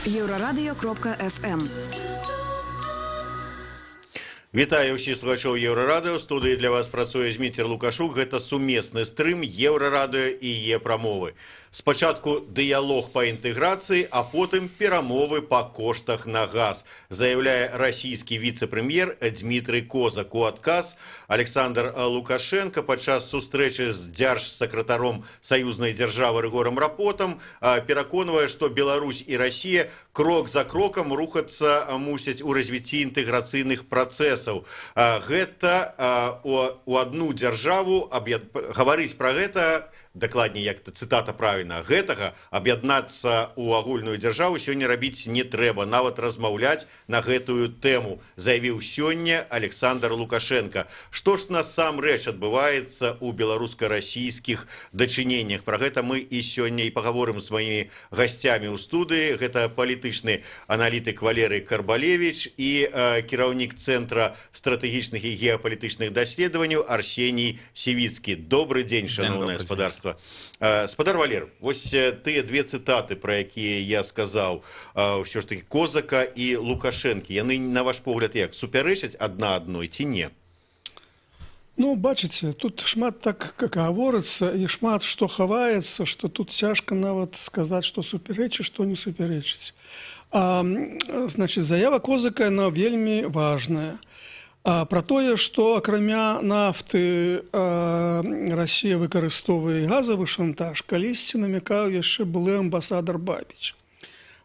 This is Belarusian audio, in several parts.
Еврорадио.FM. Вітаю ўсіх слухачоў Еўрарадыё. У студыі для вас працуе Зміцер Лукашук. Гэта сумесны стрым Еўрарадыё і Е-прамовы. Спачатку дыялог па інтэграцыі, а потым перамовы па коштах на газ, заяўляе расійскі віцэ-прэм'ер Дмітрый Козак. У адказ Александр Лукашенко падчас сустрэчы з дзяржсакратаром саюзнай дзяржавы Рыгорам Рапотам пераконвае, што Беларусь і Расія крок за крокам рухацца мусяць у развіцці інтэграцыйных працэсаў. Гэта у адну дзяржаву гаварыць пра гэта, дакладней, як цытата правільна, гэтага аб'яднацца ў агульную дзяржаву сёння рабіць не трэба, нават размаўляць на гэтую тэму, заявіў сёння Александр Лукашенко. Што ж насамрэч адбываецца ў беларуска-расійскіх дачыненнях? Пра гэта мы і сёння і пагаворым з маімі гасцямі ў студыі. Гэта палітычны аналітык Валерый Карбалевич і кіраўнік Цэнтра стратэгічных і геапалітычных даследаванняў Арсеній Сівіцкі. Добрый дзень, шановнае гаспадарства. Спадар Валер, вось тыя две цытаты, пра якія я сказаў, ўсё ж таки Козака і Лукашэнкі, яны, на ваш погляд, як, супярэчаць адна адной ці не? Ну, бачыце, тут шмат так гаворыцца і шмат што хаваецца, што тут цяжка нават сказаць, што супярэчыць, што не супярэчыць. Значыць, заява Козака, яна вельмі важная. Пра тое, што акрамя нафты Расія выкарыстоўвае газавы шантаж, калісьці намякаў яшчэ былы амбасадар Бабіч.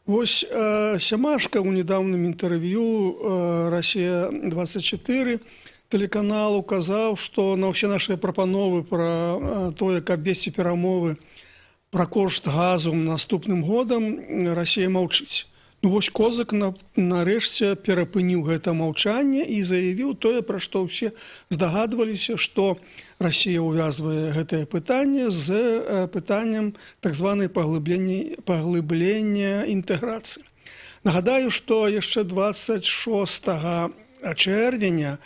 Вось Сямашка ў нядаўным інтэрв'ю «Расія-24» тэлеканал указаў, што на ўсе нашыя прапановы пра тое, каб весці перамовы пра кошт газу наступным годам, Расія маўчыць. Ну, вось Козак нарэшце перапыніў гэта маўчанне і заявіў тое, пра што ўсе здагадваліся, што Расія ўвязвае гэтае пытанне з пытаннем так званай паглыблення інтэграцыі. Нагадаю, што яшчэ 26 чэрвеня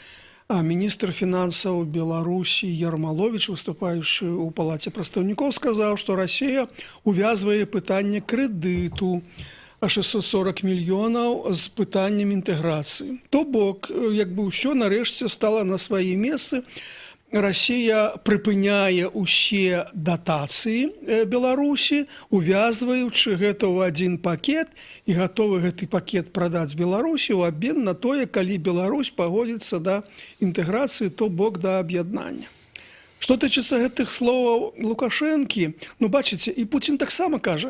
міністр фінансаў Беларусі Ярмаловіч, выступаючы ў палаце прадстаўнікоў, сказаў, што Расія ўвязвае пытанне крэдыту 640 мільёнаў з пытаннем інтэграцыі. То бок, як бы ўсё нарэшце стала на свае месцы. Расія прыпыняе ўсе датацыі Беларусі, увязваючы гэта ў адзін пакет і гатовы гэты пакет прадаць Беларусі ў абмен на тое, калі Беларусь пагодзіцца да інтэграцыі, то бок да аб'яднання. Што тычыцца гэтых словаў Лукашэнкі, ну бачыце, і Пуцін таксама кажа,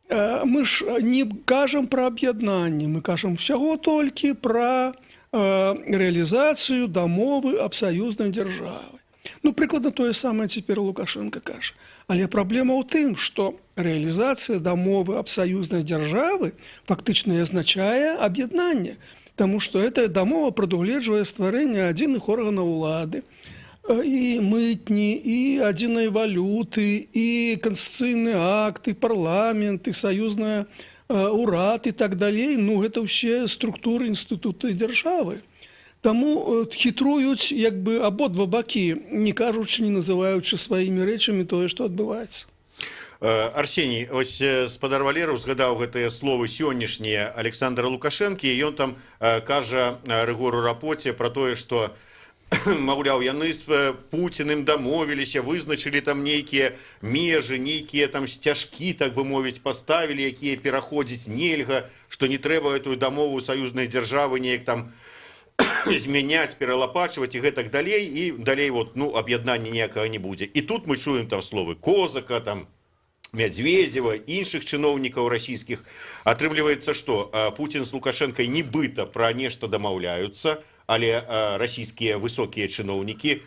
мы ж не кажам пра аб'яднанне, мы кажам усяго толькі пра рэалізацыю дамовы аб саюзнай дзяржавы. Ну, прыкладна тое самае цяпер Лукашенко кажа. Але праблема ў тым, што рэалізацыя дамовы аб саюзнай дзяржавы фактычна азначае аб'яднанне, таму што гэтая дамова прадугледжвае стварэнне адзіных органаў улады, і мытні, і адзінай валюты, і канстытуцыйны акт, і парламент, і саюзная урад і так далей. Ну, гэта ўсе структуры інстытуты дзяржавы. Таму хітруюць як бы абодва бакі, не кажучы, не называючы сваімі рэчамі тое, што адбываецца. Арсеній, ось спадар Валеру згадаў гэтыя словы сённяшнія Александра Лукашэнкі, і ён там кажа Рыгору Рапоце пра тое, што маўляў, яны з Пуціным дамовіліся, вызначылі там нейкія межы, нейкія там сцяжкі, так бы мовіць, паставілі, якія пераходзіць нельга, што не трэба гэтую дамову саюзнай дзяржавы неяк там змяняць, пералапачваць і гэтак далей, і далей вот, ну, аб'яднання ніякага не будзе. І тут мы чуем там словы Козака, там, Медведева, іншых чыноўнікаў расійскіх. Атрымліваецца, што Пуцін з Лукашэнкай нібыта пра нешта дамаўляюцца, але расійскія высокія чыноўнікі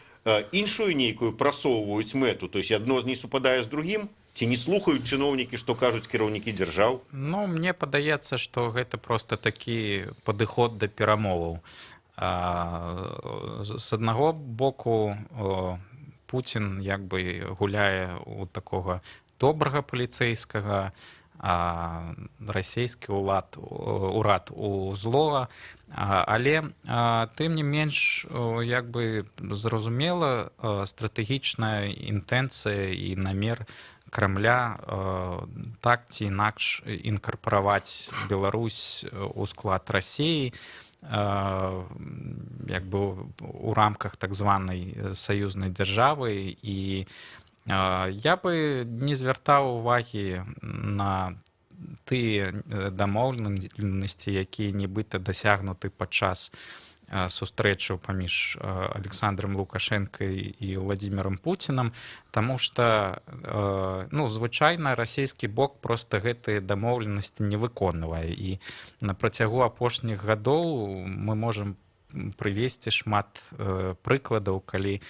іншую нейкую прасоўваюць мэту, то есть адно не супадае з другім, ці не слухаюць чыноўнікі, што кажуць кіраўнікі дзяржаў? Ну, мне падаецца, што гэта проста такі падыход да перамоваў. З аднаго боку, Пуцін як бы гуляе у такога добрага паліцэйскага, расійскі урад у злога, але тым не менш як бы зразумела стратэгічная інтэнцыя і намер Кремля так ці інакш інкарпораваць Беларусь у склад Расіі, як бы у рамках так званай саюзнай дзяржавы. І я бы не звяртаў увагі на тыя дамоўленасці, якія нібыта дасягнуты падчас сустрэчаў паміж Александром Лукашэнкай і Владимиром Путінам, таму што звычайна расійскі бок проста гэтыя дамоўленасці не выконвае. І на працягу апошніх гадоў мы можам прывесці шмат прыкладаў, калі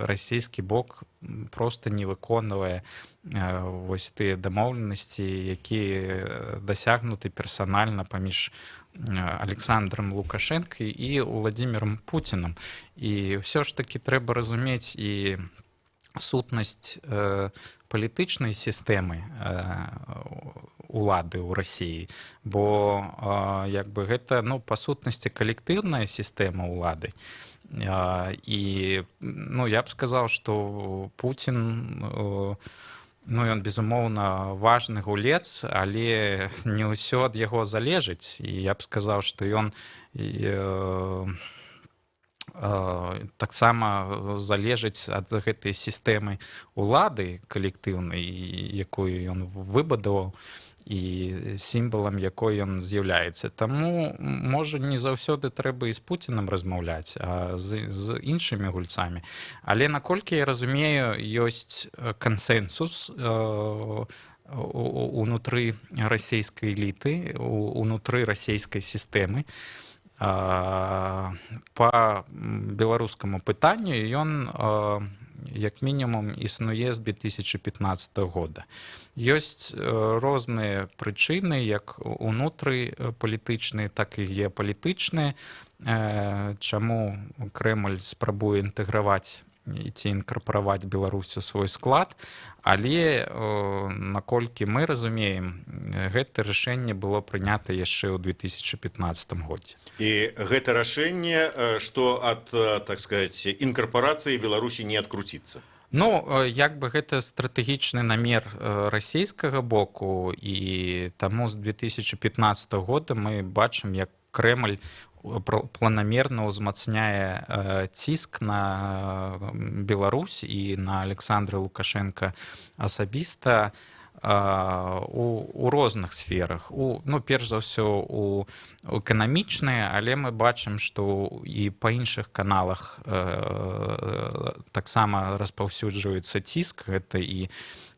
расійскі бок проста не выконвае вось тыя дамоўленасці, якія дасягнуты персанальна паміж Александром Лукашэнкай і Владимиром Путінам. І ўсё ж такі трэба разумець і сутнасць палітычнай сістэмы улады ў Расіі, бо як бы гэта, па сутнасці, калектыўная сістэма ўлады. І я б сказаў, што Путін, ён, безумоўна, важны гулец, але не ўсё ад яго залежыць. І я б сказаў, што ён таксама залежыць ад гэтай сістэмы ўлады калектыўнай, якую ён выбудаваў, і сімвалам якой ён з'яўляецца. Таму, можа, не заўсёды трэба і з Пуцінам размаўляць, а з іншымі гульцамі. Але, наколькі я разумею, ёсць кансэнсус унутры расійскай эліты, унутры расійскай сістэмы. Па беларускаму пытанню ён як мінімум існуе з 2015 года. Ёсць розныя прычыны, як унутры палітычныя, так і геапалітычныя, чаму Крэмль спрабуе інтэграваць ці інкарпараваць Беларусь у свой склад, але, наколькі мы разумеем, гэта рашэнне было прынята яшчэ ў 2015 годзе. І гэта рашэнне, што ад, так сказаць, інкарпарацыі Беларусі не адкруціцца? Як бы гэта стратэгічны намер расійскага боку, і таму з 2015 года мы бачым, як Крэмль планамерна ўзмацняе ціск на Беларусь і на Александра Лукашенка асабіста у розных сферах. Перш за ўсё, у эканамічныя, але мы бачым, што і па іншых каналах таксама распаўсюджваецца ціск. Гэта і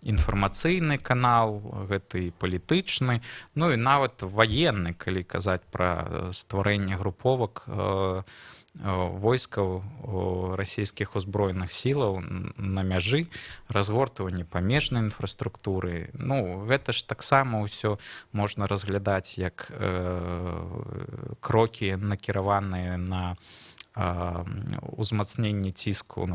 інфармацыйны канал, гэта і палітычны, і нават ваенны, калі казаць пра стварэнне груповак войскаў расійскіх узброеных сілаў на мяжы, разгортванне памежнай інфраструктуры. Гэта ж таксама ўсё можна разглядаць як крокі, накіраваныя на ўзмацненне ціску.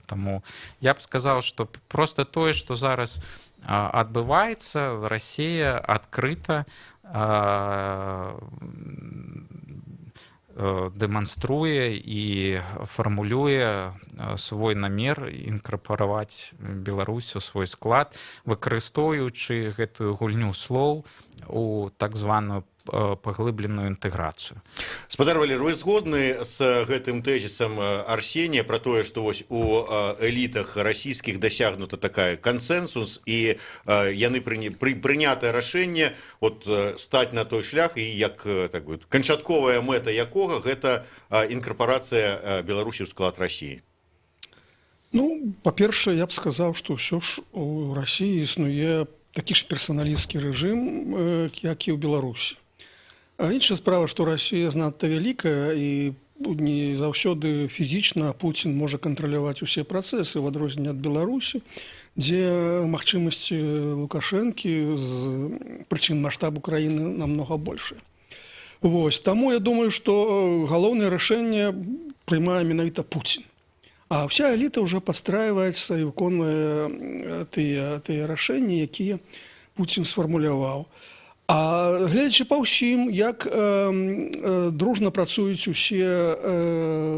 Таму я б сказаў, што проста тое, што зараз адбываецца, Расія адкрыта дэманструе і фармулюе свой намер інкарпараваць Беларусь у свой склад, выкарыстоўваючы гэтую гульню слоў у так званую паглыбленую інтэграцыю. Спадар Валер, вы згодны з гэтым тэзісам Арсенія пра тое, што вось у элітах расійскіх дасягнута такая кансэнсус, і яны прынятае рашэнне стаць на той шлях, і як канчатковая мэта якога гэта інкарпарацыя Беларусі ў склад Расіі? Па-першае, я б сказаў, што ўсё ж у Расіі існуе такі ж персаналісцкі рэжым, як і ў Беларусі. Іншая справа, што Расія занадта вялікая, і не заўсёды фізічна Пуцін можа кантраляваць усе працэсы, в адрозненне ад Беларусі, дзе магчымасці Лукашэнкі з прычын маштабу краіны намнога большыя. Таму я думаю, што галоўнае рашэнне прымае менавіта Пуцін. А вся эліта ўжо падстрайваецца і выконвае тыя рашэнні, якія Пуцін сфармуляваў. А гледзячы па ўсім, як дружна працуюць усе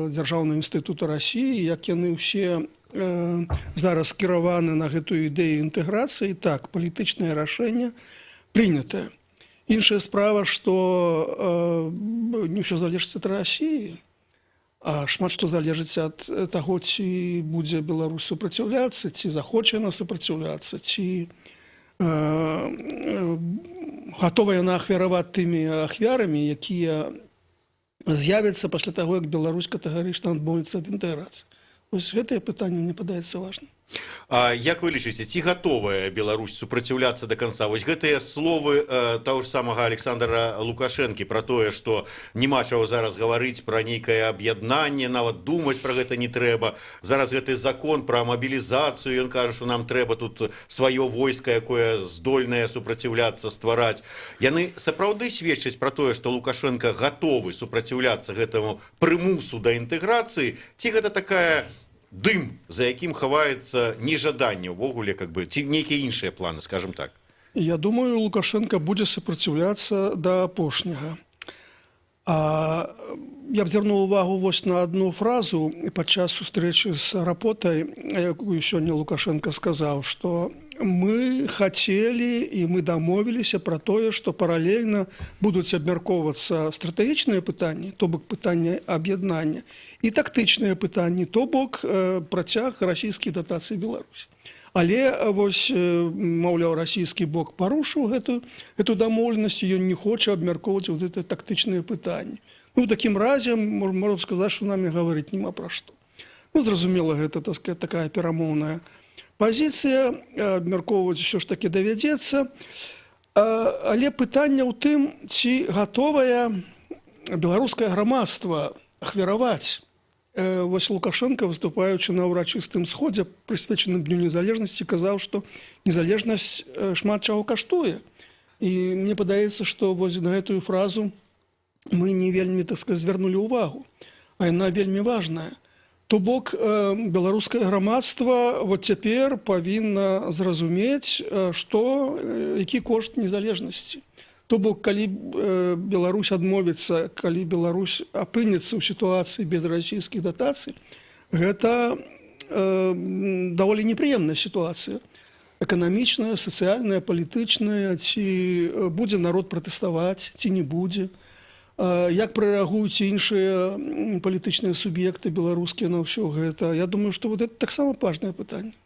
дзяржаўныя інстытуты Расіі, як яны ўсе зараз скіраваны на гэтую ідэю інтэграцыі, так, палітычнае рашэнне прынятае. Іншая справа, што не ўсё залежыць ад Расіі, а шмат што залежыць ад таго, ці будзе Беларусь супраціўляцца, ці захоча яна супраціўляцца, ці гатова яна ахвяраваць тымі ахвярамі, якія з'явяцца пасля таго, як Беларусь катэгарычна адмовіцца ад інтэграцыі. Вось гэтае пытанне мне падаецца важным. А як вы лічыце, ці гатовая Беларусь супраціўляцца да канца? Вось гэтыя словы таго ж самага Александра Лукашэнкі пра тое, што няма чаго зараз гаварыць пра нейкае аб'яднанне, нават думаць пра гэта не трэба. Зараз гэты закон пра мабілізацыю, ён кажа, што нам трэба тут сваё войска, якое здольнае супраціўляцца, ствараць. Яны сапраўды сведчаць пра тое, што Лукашенко гатовы супраціўляцца гэтаму прымусу да інтэграцыі, ці гэта такая дым, за якім хаваецца нежаданне ўвогуле, ці нейкія іншыя планы, скажем так? Я думаю, Лукашенко будзе супраціўляцца да апошняга. Я б звярнуў увагу вось на одну фразу падчас сустрэчы з Рапотай, якую сёння Лукашенко сказаў, што мы хацелі і мы дамовіліся пра тое, што паралельна будуць абмяркоўвацца стратэгічныя пытанні, то бок пытанне аб'яднання, і тактычныя пытанні, то бок працяг расійскіх датацый Беларусі. Але вось, маўляў, расійскі бок парушыў гэту дамоўленасць, ён не хоча абмяркоўваць вот это тактычныя пытанні. Ну, такім разе, можна сказаць, што нам і гаварыць няма пра што. Ну, зразумела, гэта, так сказать, такая перамоўная пазіцыя, абмяркоўваць усё ж такі давядзецца. Але пытанне ў тым, ці гатовае беларускае грамадства ахвяраваць. Вось Лукашенко, выступаючы на ўрачыстым сходзе, прысвечаным Дню незалежнасці, казаў, што незалежнасць шмат чаго каштуе. І мне падаецца, што вось на гэтую фразу мы не вельмі, так сказать, звярнулі ўвагу, а яна вельмі важная. То бок беларускае грамадства вот цяпер павінна зразумець, які кошт незалежнасці. То бок, калі Беларусь адмовіцца, калі Беларусь апынецца ў сітуацыі без расійскіх датацый, гэта даволі непрыемная сітуацыя. Эканамічная, сацыяльная, палітычная, ці будзе народ пратэставаць, ці не будзе. Як прарэагуюць іншыя палітычныя суб'екты беларускія на ўсё гэта. Я думаю, што вот это таксама важнае пытанне.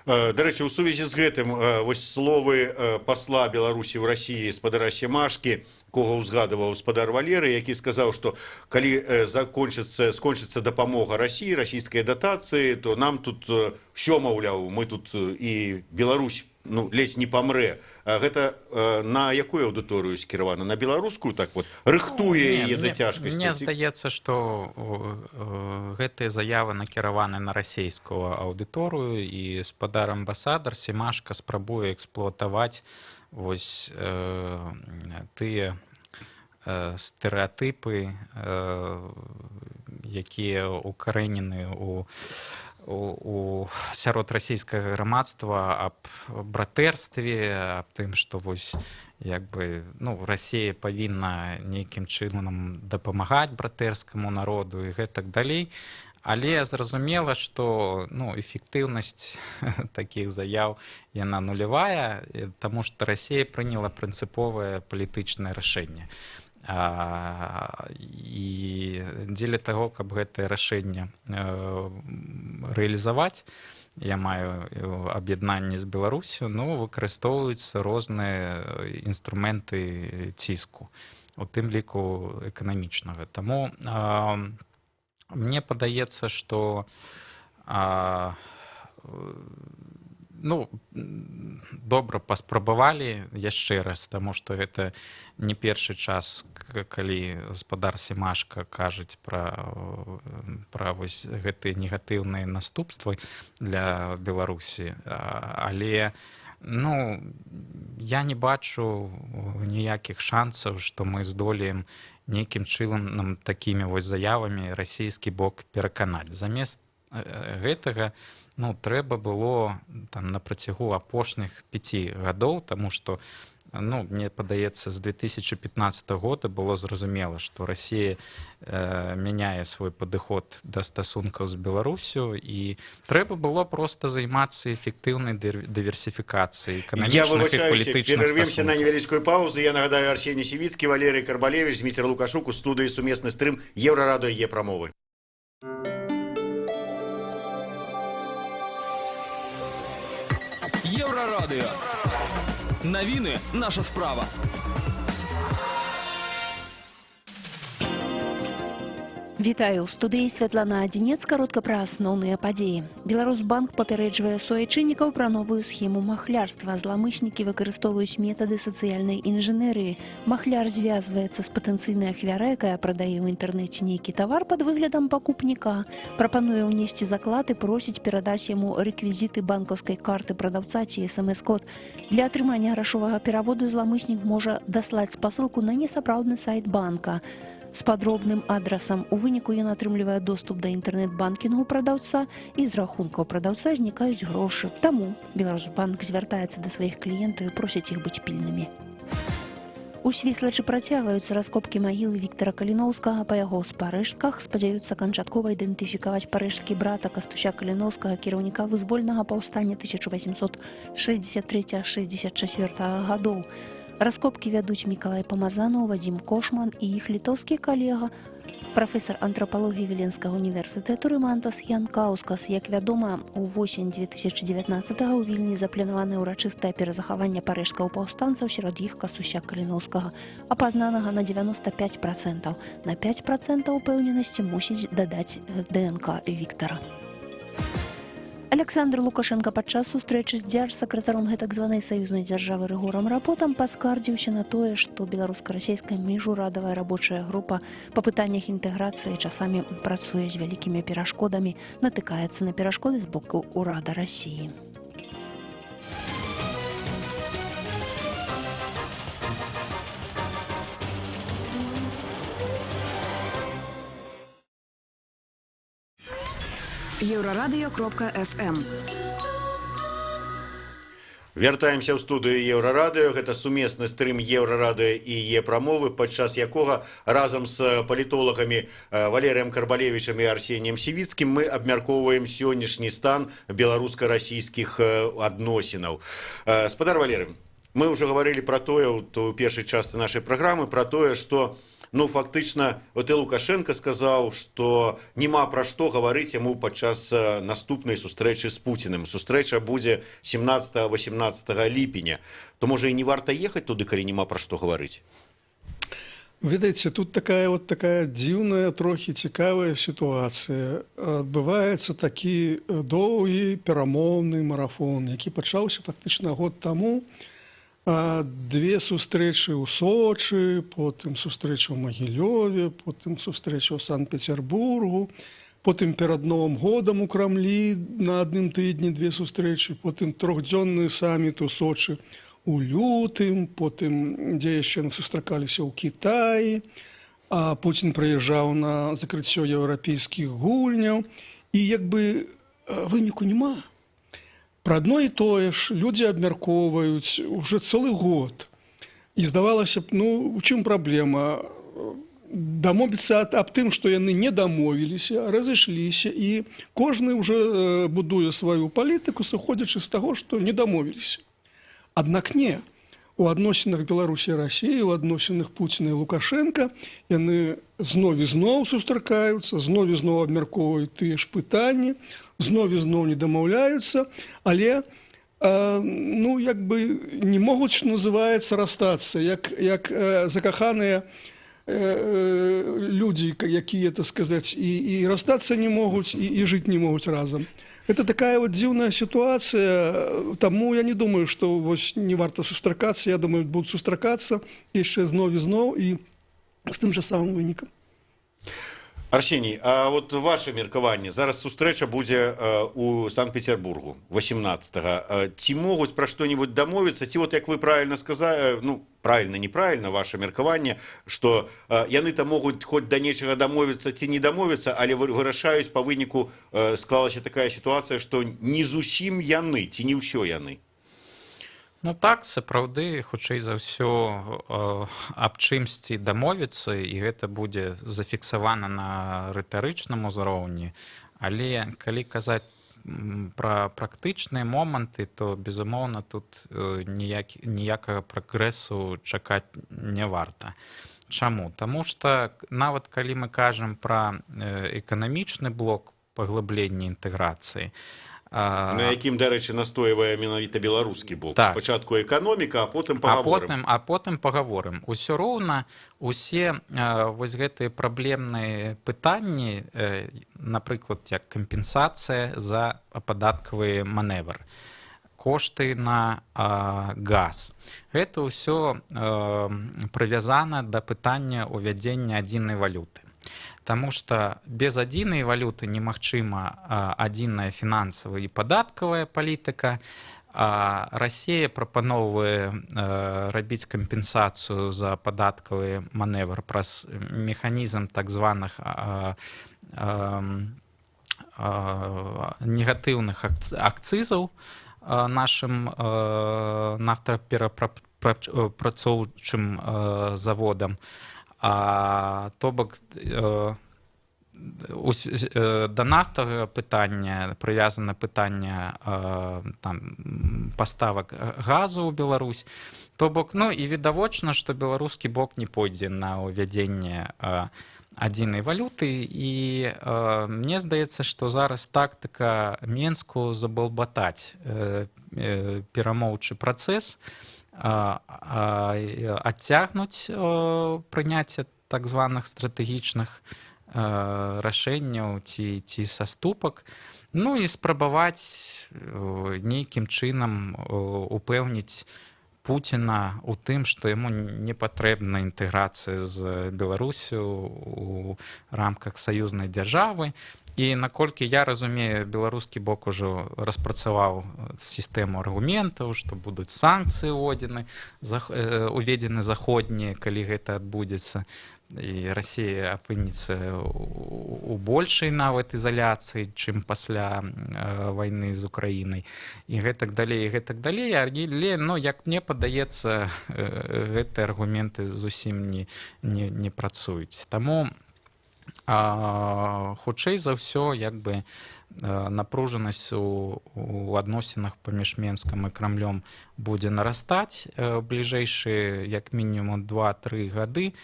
Дарэчы, у сувязі з гэтым вось словы пасла Беларусі ў Расіі спадара Семашкі, кого узгадываў спадар Валеры, які сказаў, што калі скончыцца дапамога Расіі, расійскай датацыі, то нам тут ўсё, маўляў, мы тут і Беларусь ледзь не памрэ. Гэта на якую аўдыторыю скіравана? На беларускую, так вот, рыхтуе яе да цяжкасці? Мне здаецца, што гэтыя заявы накіраваны на расійскую аўдыторыю, і спадар амбасадар Семашка спрабуе эксплуатаваць вось тыя стэрэатыпы, якія укарэнены сярод расійскага грамадства аб братэрстве, аб тым, што вось Расія павінна нейкім чынам дапамагаць братэрскаму народу і гэтак далей. Але зразумела, што эфектыўнасць такіх заяў яна нулявая, таму што Расія прыняла прынцыповае палітычнае рашэнне. І дзеля таго, каб гэтае рашэнне рэалізаваць, я маю аб'яднанне з Беларусю, выкарыстоўваюцца розныя інструменты ціску, у тым ліку эканамічнага. Таму мне падаецца, што добра паспрабавалі яшчэ раз, таму што гэта не першы час, калі спадар Семашка кажуць пра вось гэтыя негатыўныя наступствы для Беларусі. Але я не бачу ніякіх шансаў, што мы здолеем нейкім чынам такімі вось заявамі расійскі бок пераканаць. Замест гэтага трэба было на працягу апошніх 5 гадоў, таму што ну, мне падаецца, з 2015 года было зразумела, што Расія мяняе свой падыход да стасункаў з Беларусю, і трэба было проста займацца эфектыўнай дыверсіфікацыяй Я эканамічных і выбачаюся, палітычных перервемся на стасункаў. невялічкую паузу. Я нагадаю, Арсеній Сівіцкі, Валерій Карбалевич, Дмітрий Лукашук у студії «Сумісний стрим» Єврорадіо є промови. Єврорадіо. Новини – наша справа. Вітаю, у студыі Святлана Адзінец, каротка пра асноўныя падзеі. Беларусбанк папярэджвае суайчыннікаў пра новую схему махлярства. Зламыснікі выкарыстоўваюць метады сацыяльнай інжынерыі. Махляр звязваецца з патэнцыйнай ахвярай, якая прадае ў інтэрнэце нейкі тавар пад выглядам пакупніка. Прапануе ўнесці заклад і просіць перадаць яму рэквізіты банкаўскай карты прадаўца ці смс-код. Для атрымання грашовага пераводу зламыснік можа даслаць спасылку на несапраўдны сайт банка з падробным адрасам. У выніку ён атрымлівае доступ да інтэрнэт-банкінгу прадаўца, і з рахункаў прадаўца знікаюць грошы. Таму Беларусбанк звяртаецца да сваіх кліентаў і просіць іх быць пільнымі. У Свіслачы працягваюцца раскопкі магілы Віктара Каліноўскага. Па яго спарэштках спадзяюцца канчаткова ідэнтыфікаваць парэшткі брата Кастуся Каліноўскага, кіраўніка вызвольнага паўстання 1863-64 гадоў. Раскопкі вядуць Мікалай Памазанаў, Вадзім Кошман і іх літоўскі калега, прафесар антрапалогіі Віленскага універсітэту Рымантас Янкаўскас. Як вядома, увосень 2019-го ў Вільні запланаванае ўрачыстае перазахаванне парэшткаў паўстанцаў, сярод іх Кастуся Каліноўскага, апазнанага на 95%. На 5% упэўненасці мусіць дадаць ДНК Віктара. Александр Лукашенко падчас сустрэчы з дзяржсакратаром гэтак званай саюзнай дзяржавы Рыгорам Рапотам паскардзіўся на тое, што беларуска-расійская міжурадавая рабочая група па пытаннях інтэграцыі часамі працуе з вялікімі перашкодамі, натыкаецца на перашкоды з боку ўрада Расіі. Еврорадио.FM. Вяртаемся ў студыю Еўрарадыё. Гэта сумесны стрым Еўрарадыё і Е-прамовы, падчас якога разам з палітолагамі Валерыем Карбалевічам і Арсеніем Сівіцкім мы абмяркоўваем сённяшні стан беларуска-расійскіх адносінаў. Спадар Валерый, мы ўжо гаварылі пра тое ў першай частцы нашай праграмы, пра тое, што фактычна, от і Лукашенко сказаў, што няма пра што гаварыць яму падчас наступнай сустрэчы з Пуціним. Сустрэча будзе 17-18 ліпеня. То, можа, і не варта ехаць туды, калі няма пра што гаварыць? Ведаеце, тут такая дзіўная, трохі цікавая сітуацыя. Адбываецца такі доўгі перамоўны марафон, які пачаўся фактычна год таму. Две сустрэчы ў Сочы, потым сустрэча ў Магілёве, потым сустрэча ў Санкт-Петербургу, потым перад Новым годам у Крамлі на адным тыдні две сустрэчы, потым трохдзённы саміт у Сочы у лютым, потым, дзе яшчэ сустракаліся ў Кітаі, а Пуцін прыязджаў на закрыццё еўрапейскіх гульняў, і як бы выніку няма. Пра адно і тое ж людзі абмяркоўваюць уже цэлы год. І здавалася б, у чым праблема? Дамовіцца аб тым, што яны не дамовіліся, разышліся, і кожны ўжо будуе сваю палітыку, сыходзячы з таго, што не дамовіліся. Аднак не. У адносінах Беларусі і Расіі, у адносінах Пуціна і Лукашенка яны зноў і зноў сустракаюцца, зноў і зноў абмяркоўваюць тыя ж пытанні, зноў і зноў не дамаўляюцца, але як бы не могуць, што называецца, расстацца, як закаханыя людзі, якія, так сказаць, і расстацца не могуць, і жыць не могуць разам. Это такая дзіўная сітуацыя, таму я не думаю, што не варта сустракацца, я думаю, будуць сустракацца яшчэ зноў і зноў і з тым жа самым вынікам. Арсеній, а от ваше меркаванне, зараз сустрэча будзе у Санкт-Петербургу 18-го. Ці могуць пра што-небудзь дамовіцца, ці як вы правільна сказалі, правільна, неправільна, ваше меркаванне, што яны там могуць хоць да нечага дамовіцца ці не дамовіцца, але вырашаюць па выніку, склалася такая сітуацыя, што не зусім яны, ці не ўсё яны? Ну так, сапраўды, хутчэй за ўсё, аб чымсьці дамовіцца, і гэта будзе зафіксавана на рытарычным узроўні. Але калі казаць пра практычныя моманты, то, безумоўна, тут ніякага прагрэсу чакаць не варта. Чаму? Таму што нават калі мы кажам пра эканамічны блок паглыблення інтэграцыі, на якім, дарэчы, настойвае менавіта беларускі бок. Так. Спачатку эканоміка, а потым пагаворым. А потым пагаворым. Усё роўна усе вось гэтыя праблемныя пытанні, напрыклад, як кампенсацыя за падаткавы маневр, кошты на газ. Гэта ўсё прывязана да пытання ўвядзення адзінай валюты. Таму што без адзінай валюты немагчыма адзіная фінансавая і падаткавая палітыка. Расія прапаноўвае рабіць кампенсацыю за падаткавы маневр праз механізм так званых негатыўных акцызаў нашым нафтаперапрацоўчым заводам. То бок да нафтавага пытання прывязана пытанне паставак газу ў Беларусь. То бок, ну і відавочна, што беларускі бок не пойдзе на ўвядзенне адзінай валюты, і мне здаецца, што зараз тактыка Менску забалбатаць перамоўчы працэс, адцягнуць прыняцце так званых стратэгічных рашэнняў ці саступак, ну і спрабаваць нейкім чынам упэўніць Пуціна у тым, што яму не патрэбна інтэграцыя з Беларусю у рамках саюзнай дзяржавы. І наколькі я разумею, беларускі бок ужо распрацаваў сістэму аргументаў, што будуць санкцыі уведзены заходнія, калі гэта адбудзецца, і Расія апынецца у большай нават ізаляцыі, чым пасля вайны з Украінай, і гэтак далей, і гэтак далей. Але, ну, як мне падаецца, гэтыя аргументы зусім не працуюць. Таму хутчэй за ўсё, як бы напружанасць у адносінах паміж Менскам і Крамлём будзе нарастаць бліжэйшыя як мінімум 2-3 гады.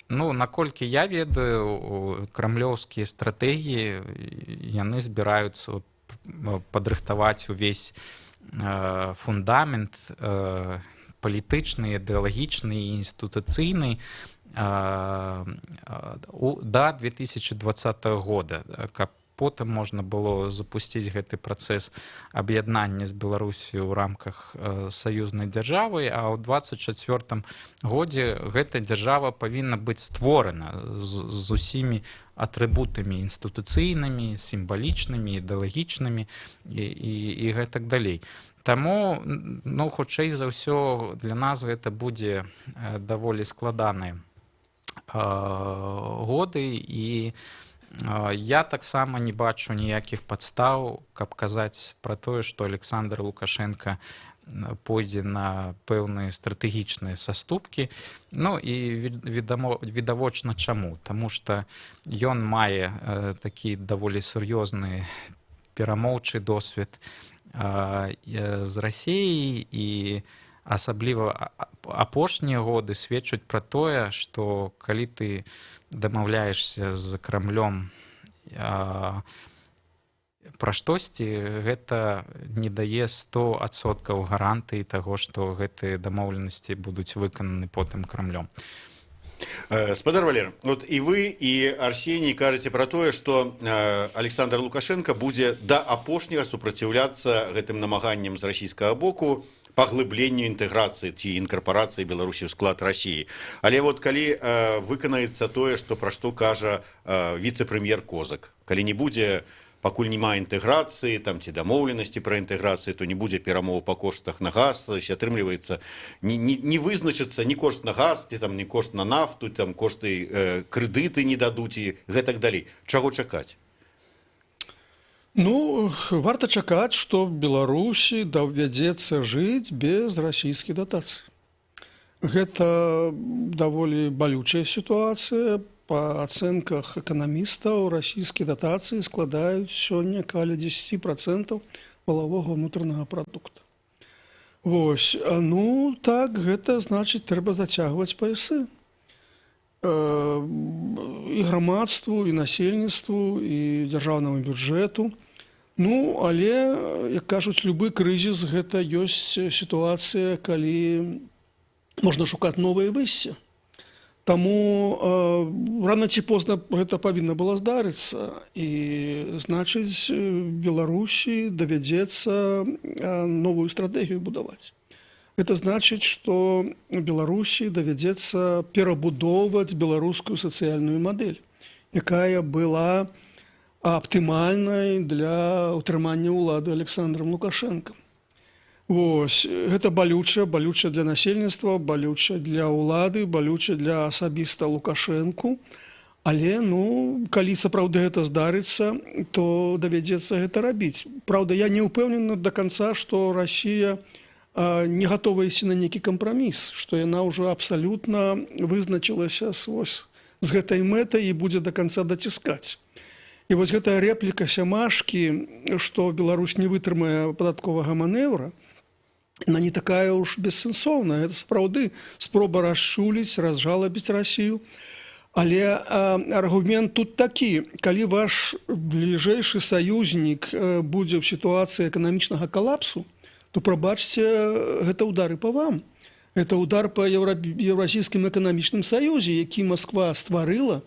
Ну, наколькі я ведаю, крамлёўскія стратэгіі, яны збіраюцца падрыхтаваць увесь фундамент палітычны, ідэалагічны і інстытуцыйны да 2020 года, каб потым можна было запусціць гэты працэс аб'яднання з Беларусю ў рамках саюзнай дзяржавы, а ў 2024 годзе гэта дзяржава павінна быць створана з усімі атрыбутамі інстытуцыйнымі, сімвалічнымі, ідэалагічнымі і гэтак далей. Таму, ну, хутчэй за ўсё, для нас гэта будзе даволі складаныя годы, і я таксама не бачу ніякіх падстаў, каб казаць пра тое, што Александр Лукашенко пойдзе на пэўныя стратэгічныя саступкі. Ну і відавочна чаму, таму што ён мае такі даволі сур'ёзны перамоўчы досвед з Расіяй, і асабліва апошнія годы сведчаць пра тое, што калі ты дамаўляешся з Крамлём пра штосьці, гэта не дае 100% гарантыі таго, што гэтыя дамоўленасці будуць выкананы потым Крамлём. Спадар Валер, вот і вы, і Арсеній кажаце пра тое, што Александр Лукашенко будзе да апошняга супраціўляцца гэтым намаганням з расійскага боку паглыбленню інтэграцыі ці інкарпарацыі Беларусі ў склад Расіі. Але вот калі выканаецца тое, што пра што кажа віцэ-прэм'ер Козак, калі не будзе, пакуль няма інтэграцыі там ці дамоўленасці пра інтэграцыю, то не будзе перамоў па коштах на газ, атрымліваецца, не вызначыцца ні кошт на газ, ці там ні кошт на нафту, там кошты крэдыты не дадуць і гэтак далей. Чаго чакаць? Ну, варта чакаць, што Беларусі давядзецца жыць без расійскіх датацый. Гэта даволі балючая сітуацыя. Па ацэнках эканамістаў расійскія датацыі складаюць сёння каля 10% валавога ўнутранага прадукта. Вось, ну так, гэта значыць, трэба зацягваць паясы. І грамадству, і насельніцтву, і дзяржаўнаму бюджэту. Ну, але, як кажуць, любы крызіс – гэта ёсць сітуацыя, калі можна шукаць новыя выйсці. Таму рана ці позна гэта павінна было здарыцца. І, значыць, Беларусі давядзецца новую стратэгію будаваць. Это значыць, што Беларусі давядзецца перабудоўваць беларускую сацыяльную мадэль, якая была аптымальнай для ўтрымання ўлады Александром Лукашенком. Вось, гэта балюча для насельніцтва, балюча для ўлады, балюча для асабіста Лукашенку. Але, ну, калі сапраўды гэта здарыцца, то давядзецца гэта рабіць. Праўда, я не ўпэўнены да канца, што Расія не гатова ісці на нейкі кампраміс, што яна ўжо абсалютна вызначылася з гэтай мэтай і будзе да канца даціскаць. І вось гэтая рэпліка Сямашкі, што Беларусь не вытрымае падатковага манеўра, она не такая уж бессэнсоўная. Это сапраўды спроба расчуліць, разжалабіць Расію. Але аргумент тут такі: калі ваш бліжэйшы саюзнік будзе ў сітуацыі эканамічнага калапсу, то, прабачце, гэта ўдары па вам. Гэта ўдар па Еўразійскім эканамічным саюзе, які Масква стварыла,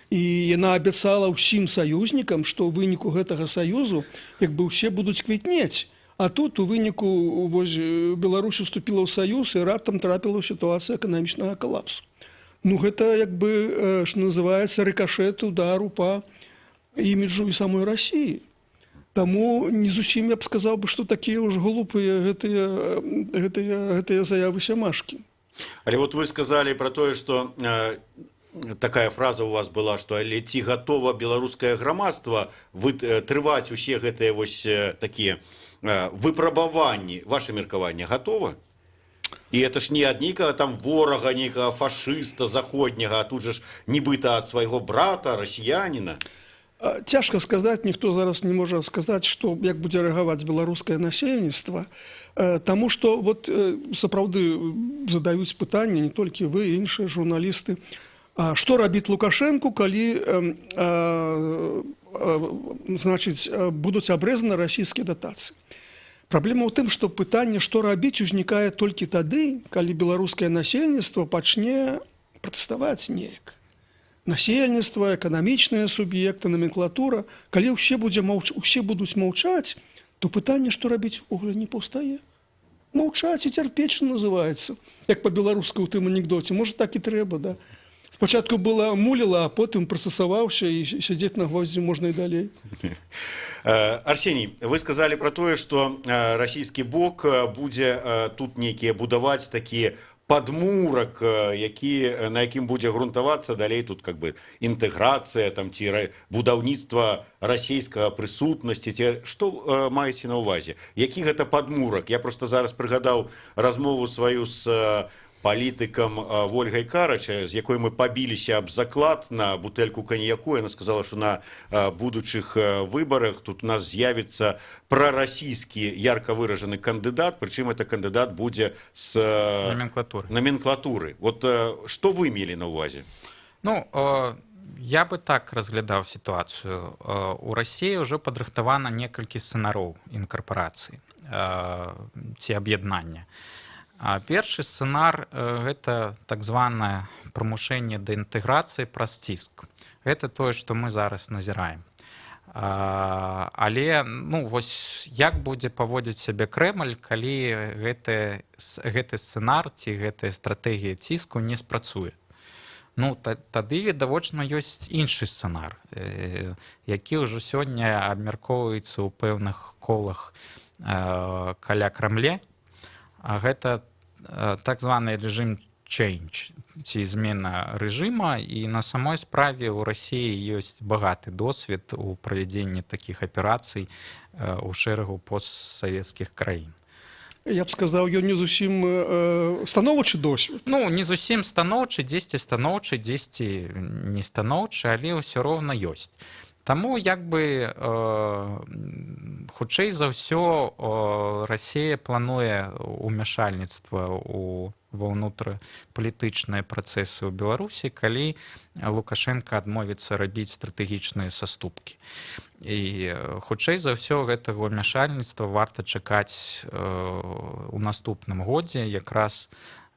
і яна абяцала ўсім саюзнікам, што ў выніку гэтага саюзу як бы ўсе будуць квітнець. А тут у выніку Беларусь уступіла ў саюз і раптам трапіла ў сітуацыю эканамічнага калапсу. Ну, гэта, як бы, што называецца, рыкашэт удару па іміджу і самой Расіі. Таму не зусім я б сказаў, што такія ўж глупыя гэтыя заявы Сямашкі. Але вот вы сказалі пра тое, што такая фраза у вас была, што але ці гатова беларускае грамадства трываць усе гэтыя вось такія выпрабаванні, ваше меркаванне гатова? І это ж не ад нейкага там ворага, нейкага фашыста заходняга, а тут же ж нібыта ад свайго брата, расіяніна. Цяжка сказаць, ніхто зараз не можа сказаць, што як будзе рэагаваць беларускае насельніцтва. Таму што вот сапраўды задаюць пытанне не толькі вы, іншыя журналісты. Што рабіць Лукашэнку, калі значыць, будуць абрэзаны расійскія датацыі? Праблема ў тым, што пытанне, што рабіць, узнікае толькі тады, калі беларускае насельніцтва пачне пратэставаць неяк. Насельніцтва, эканамічныя суб'екты, номенклатура. Калі ўсе будуць маўчаць, то пытанне, што рабіць, увогуле не паўстае. Маўчаць і цярпець, што называецца. Як па-беларуску ў тым анекдоце. Можа, так і трэба, да? Спачатку была муліла, а потым працэсаваўся, і сядзець на гвоздзі можна і далей. Арсеній, вы сказалі пра тое, што расійскі бок будзе тут нейкія будаваць такія падмурак, на якім будзе грунтавацца далей тут как бы інтэграцыя там ці будаўніцтва расійскага прысутнасці, ці што маеце на ўвазе? Які гэта падмурак? Я просто зараз прыгадаў размову сваю з палітыкам Вольгай Карача, з якой мы пабіліся аб заклад на бутэльку каньяку. Яна сказала, што на будучых выбарах тут у нас з'явіцца прарасійскі ярка выражаны кандыдат, прычым это кандыдат будзе з номенклатуры. Вот што вы мелі на ўвазе? Ну, я бы так разглядаў сітуацыю. У Расіі ўжо падрыхтавана некалькі сцэнароў інкарпорацыі ці аб'яднання. Першы сцэнар – гэта так званае прымушэнне да інтэграцыі праз ціск. Гэта тое, што мы зараз назіраем. Але, ну, вось як будзе паводзіць сябе Крэмль, калі гэты сцэнар ці гэтая стратэгія ціску не спрацуе? Ну, тады, відавочна, ёсць іншы сцэнар, які ўжо сёння абмяркоўваецца ў пэўных колах каля Крамля. Гэта так званы рэжым change, ці змена рэжыма, і на самой справе ў Расіі ёсць багаты досвед у правядзенні такіх аперацый у шэрагу постсавецкіх краін. Я б сказаў, ён не зусім станоўчы досвед. Ну, не зусім станоўчы, дзесьці станоўчы, дзесьці не станоўчы, але ўсё роўна ёсць. Таму як бы хутчэй за ўсё Расія плануе ўмяшальніцтва ва ўнутрапалітычныя працэсы ў Беларусі, калі Лукашенко адмовіцца рабіць стратэгічныя саступкі. І хутчэй за ўсё гэтага ўмяшальніцтва варта чакаць у наступным годзе. Якраз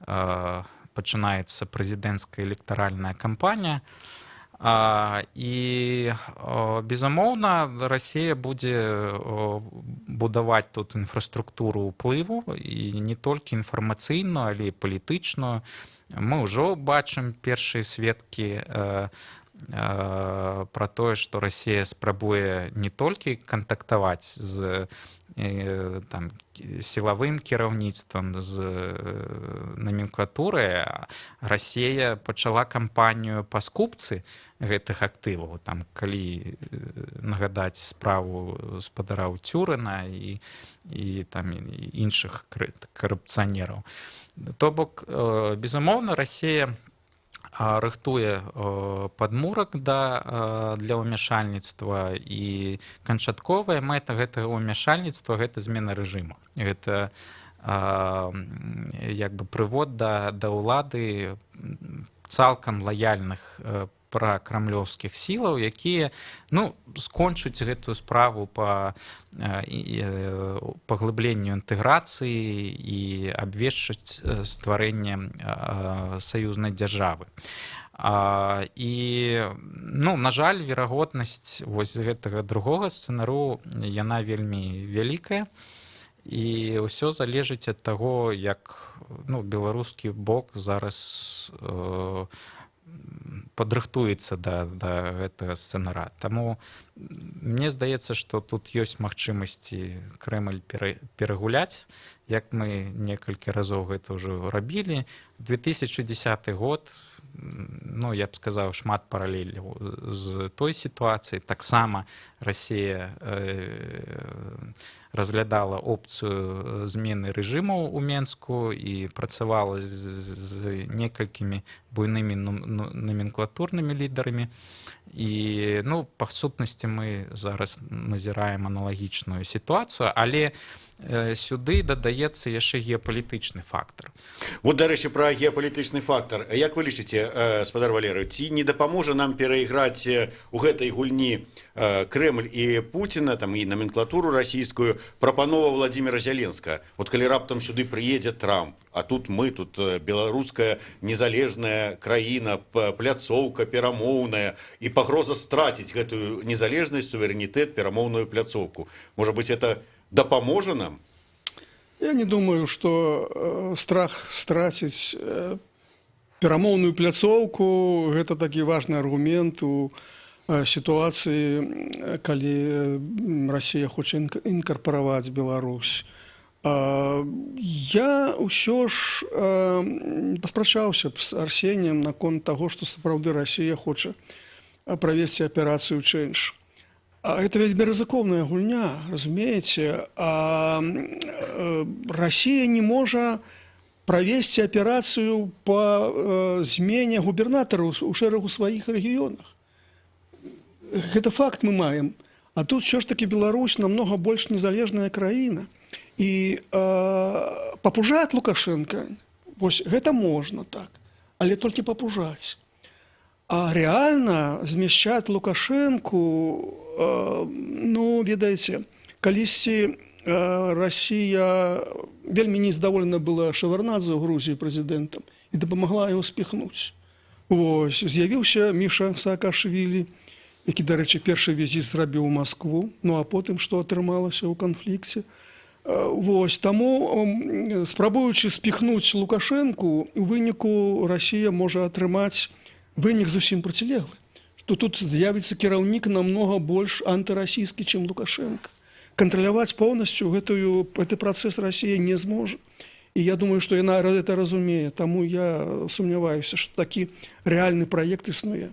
пачынаецца прэзідэнцкая электаральная кампанія. І, безумоўна, Расія будзе будаваць тут інфраструктуру ўплыву, і не толькі інфармацыйную, але і палітычную. Мы ўжо бачым першыя сведкі пра тое, што Расія спрабуе не толькі кантактаваць з сілавым кіраўніцтвам, з наменклатурай, Расія пачала кампанію па скупцы гэтых актываў, калі нагадаць справу спадара Цюрына і іншых карупцыянераў. То бок, безумоўна, Расія рыхтуе падмурак для ўмяшальніцтва, і канчатковая мэта гэтага ўмяшальніцтва — гэта змена рэжыму. Гэта як бы прывод да ўлады цалкам лаяльных пракрамлёўскіх сілаў, якія скончуць гэтую справу па паглыбленню інтэграцыі і абвешчуць стварэнне саюзнай дзяржавы. І, на жаль, верагоднасць вось гэтага другога сцэнару, яна вельмі вялікая, і ўсё залежыць ад таго, як беларускі бок зараз падрыхтуецца да гэтага сцэнара. Таму мне здаецца, што тут ёсць магчымасці Крэмль перагуляць, як мы некалькі разоў гэта ўжо рабілі. 2010 год, я б сказаў, шмат паралеляў з той сітуацыяй. Таксама Расія разглядала опцыю змены рэжыму ў Менску і працавала з некалькімі буйнымі номенклатурнымі лідарамі. І, па сутнасці, мы зараз назіраем аналагічную сітуацыю, але сюды дадаецца яшчэ геапалітычны фактар. Вот, дарэчы, пра геапалітычны фактар. Як вы лічыце, спадар Валерый, ці не дапаможа нам перайграць у гэтай гульні Крэмль і Пуціна, і номенклатуру расійскую, прапанова Владзіміра Зяленскага? Вот калі раптам сюды прыедзе Трамп, а тут мы, тут беларуская незалежная краіна, пляцоўка перамоўная, і пагроза страціць гэтую незалежнасць, суверэнітэт, перамоўную пляцоўку. Можа быць, это дапаможа нам? Я не думаю, что страх страціць перамоўную пляцоўку — гэта такі важны аргумент у сітуацыі, калі Расія хоча інкарпараваць Беларусь. Я ўсё ж паспрачаўся б з Арсеніем наконт таго, што сапраўды Расія хоча правесці аперацыю «Чэндж». Это вельмі рызыкоўная гульня, разумееце. Расія не можа правесці аперацыю па змене губернатараў у шэрагу сваіх рэгіёнах. Гэта факт мы маем. А тут ўсё ж такі Беларусь намнога больш незалежная краіна. І папужаць Лукашенка, вось гэта можна так, але толькі папужаць. А рэальна змяшчаць Лукашэнку, ведаеце, калісьці Расія вельмі нездаволена была Шеварднадзе ў Грузіі прэзідэнтам і дапамагла яго спіхнуць. Вось, з'явіўся Міша Саакашвілі, які, дарэчы, першы візіт зрабіў у Маскву, а потым што атрымалася ў канфлікце. Вось, таму, спрабуючы спіхнуць Лукашэнку, у выніку Расія можа атрымаць вынік зусім процілеглы. Што тут з'явіцца кіраўнік намнога больш антырасійскі, чым Лукашенко. Кантраляваць поўнасцю гэты працэс Расія не зможа. і я думаю, што яна это разумее, таму я сумняваюся, што такі рэальны праект існуе.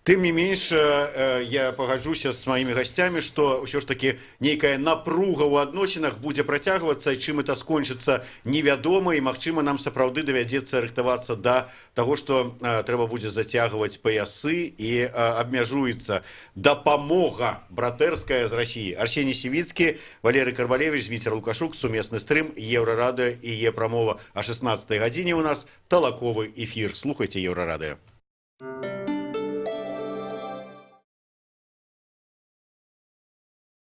Тым не менш, я пагаджуся з маімі гасцямі, што ўсё ж такі нейкая напруга ў адносінах будзе працягвацца, і чым это скончыцца невядома, і магчыма нам сапраўды давядзецца рыхтавацца да таго, што трэба будзе зацягваць паясы і абмяжуецца дапамога братэрская з Расіі. Арсеній Сівіцкі, Валерый Карбалевич, Зміцер Лукашук, сумесны стрым, Еўрарадыё і Е-прамова. А 16 гадзіне у нас талаковы эфір. Слухайце Еўрарадыё.